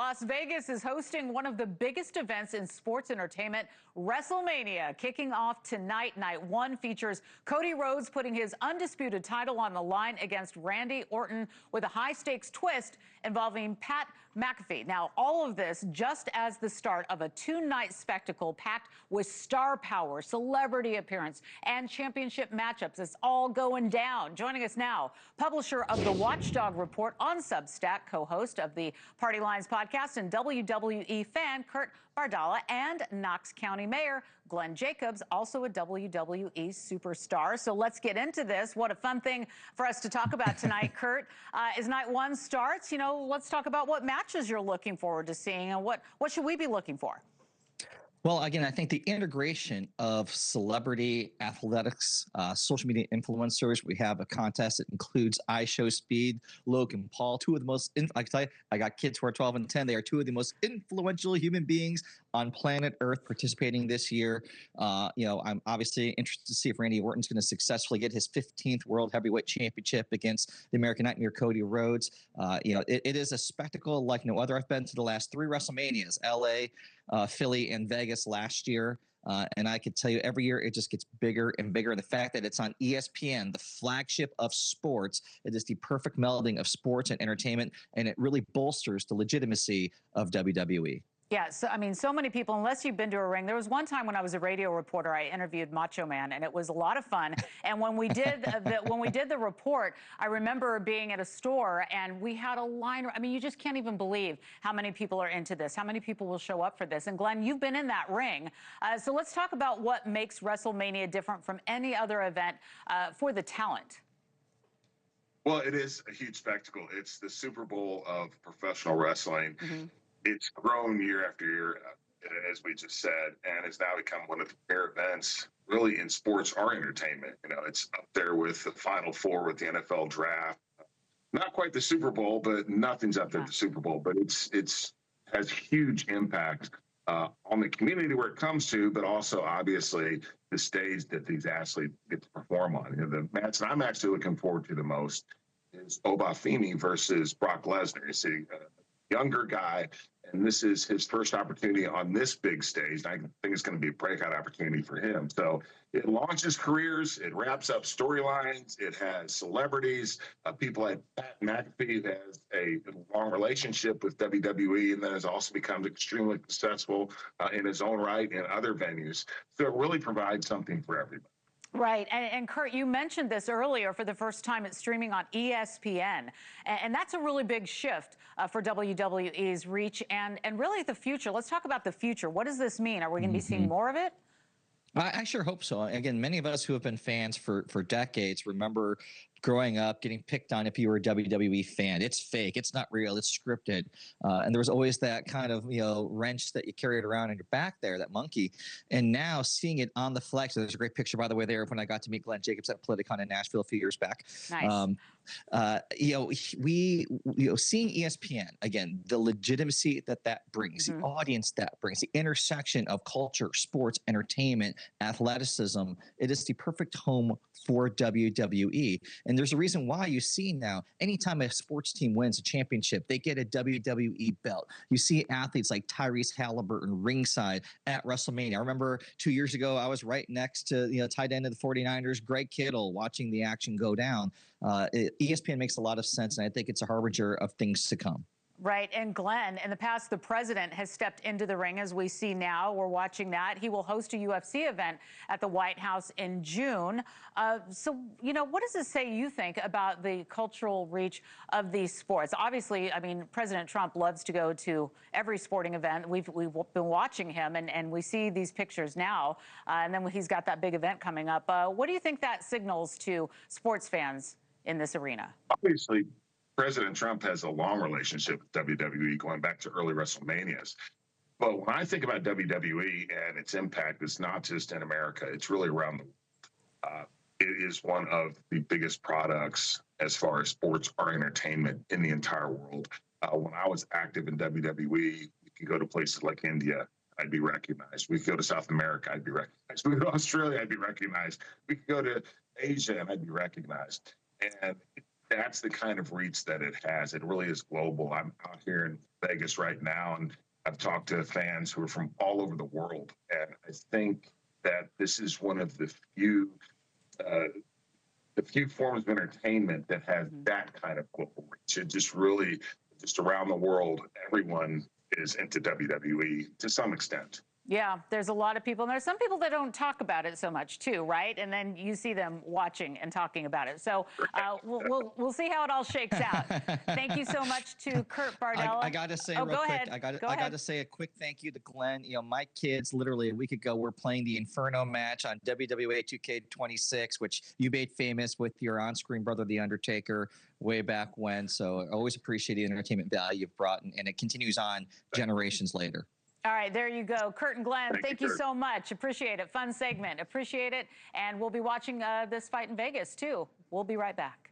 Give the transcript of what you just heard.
Las Vegas is hosting one of the biggest events in sports entertainment, WrestleMania, kicking off tonight. Night one features Cody Rhodes putting his undisputed title on the line against Randy Orton with a high-stakes twist involving Pat McAfee. Now, all of this just as the start of a two-night spectacle packed with star power, celebrity appearance, and championship matchups. It's all going down. Joining us now, publisher of the Watchdog Report on Substack, co-host of the Party Lines podcast, and WWE fan Kurt Bardala, and Knox County Mayor Glenn Jacobs, also a WWE superstar. So let's get into this. What a fun thing for us to talk about tonight, Kurt. As night one starts, let's talk about what matches you're looking forward to seeing and what should we be looking for? Well, again, I think the integration of celebrity athletics, social media influencers. We have a contest that includes iShowSpeed, Logan Paul, two of the most, I can tell you, I got kids who are 12 and 10. They are two of the most influential human beings on planet Earth participating this year. I'm obviously interested to see if Randy Orton's going to successfully get his 15th World Heavyweight Championship against the American Nightmare, Cody Rhodes. It is a spectacle like no other. I've been to the last three WrestleManias, LA, Philly, and Vegas last year. And I could tell you every year it just gets bigger and bigger. And the fact that it's on ESPN, the flagship of sports, it is the perfect melding of sports and entertainment. And it really bolsters the legitimacy of WWE. Yeah, so many people, unless you've been to a ring. There was one time when I was a radio reporter, I interviewed Macho Man, and it was a lot of fun. And when we did the report, I remember being at a store, and we had a line. I mean, you just can't even believe how many people are into this, how many people will show up for this. And Glenn, you've been in that ring. So let's talk about what makes WrestleMania different from any other event for the talent. Well, it is a huge spectacle. It's the Super Bowl of professional wrestling. Mm-hmm. It's grown year after year, as we just said, and has now become one of the premier events really in sports or entertainment. It's up there with the Final Four, with the NFL draft. Not quite the Super Bowl, but nothing's up there at the Super Bowl. But it's has huge impact on the community where it comes to, but also obviously the stage that these athletes get to perform on. The match that I'm actually looking forward to the most is Obafemi versus Brock Lesnar. You see, younger guy, and this is his first opportunity on this big stage. I think it's going to be a breakout opportunity for him. So it launches careers, it wraps up storylines, it has celebrities, people like Pat McAfee that has a long relationship with WWE and then has also become extremely successful in his own right in other venues. So it really provides something for everybody. Right. And Kurt, you mentioned this earlier. For the first time, it's streaming on ESPN. And that's a really big shift for WWE's reach and really the future. Let's talk about the future. What does this mean? Are we going to be seeing more of it? I sure hope so. Again, many of us who have been fans for decades remember growing up, getting picked on if you were a WWE fan. It's fake. It's not real. It's scripted. And there was always that kind of, wrench that you carried around in your back there, that monkey. And now seeing it on the flex, there's a great picture, by the way, there when I got to meet Glenn Jacobs at Politicon in Nashville a few years back. Nice. Seeing ESPN, again, the legitimacy that brings, the audience that brings, the intersection of culture, sports, entertainment, athleticism, it is the perfect home for WWE. And there's a reason why you see now, anytime a sports team wins a championship, they get a WWE belt. You see athletes like Tyrese Halliburton ringside at WrestleMania. I remember 2 years ago, I was right next to, tight end of the 49ers, Greg Kittle, watching the action go down. ESPN makes a lot of sense, and I think it's a harbinger of things to come. Right. And Glenn, in the past, the president has stepped into the ring, as we see now. We're watching that. He will host a UFC event at the White House in June. So, what does this say, you think, about the cultural reach of these sports? Obviously, President Trump loves to go to every sporting event. We've been watching him, and we see these pictures now. And then he's got that big event coming up. What do you think that signals to sports fans in this arena? Obviously, President Trump has a long relationship with WWE going back to early WrestleManias. But when I think about WWE and its impact, it's not just in America, it's really around the world. It is one of the biggest products as far as sports or entertainment in the entire world. When I was active in WWE, we could go to places like India, I'd be recognized. We could go to South America, I'd be recognized. We could go to Australia, I'd be recognized. We could go to Asia, and I'd be recognized. And that's the kind of reach that it has. It really is global. I'm out here in Vegas right now, and I've talked to fans who are from all over the world. And I think that this is one of the few forms of entertainment that has that kind of global reach. It just really, just around the world, everyone is into WWE to some extent. Yeah, there's a lot of people. And there's some people that don't talk about it so much too, right? And then you see them watching and talking about it. So we'll see how it all shakes out. Thank you so much to Curt Bardella. I got to say real quick, ahead. I got to say a quick thank you to Glenn. You know, my kids literally a week ago were playing the Inferno match on WWE 2K26, which you made famous with your on-screen brother, The Undertaker, way back when. So I always appreciate the entertainment value you've brought, and it continues on generations later. All right, there you go. Curt and Glenn, thank you Curt. so much. Appreciate it. Fun segment. Appreciate it. And we'll be watching this fight in Vegas, too. We'll be right back.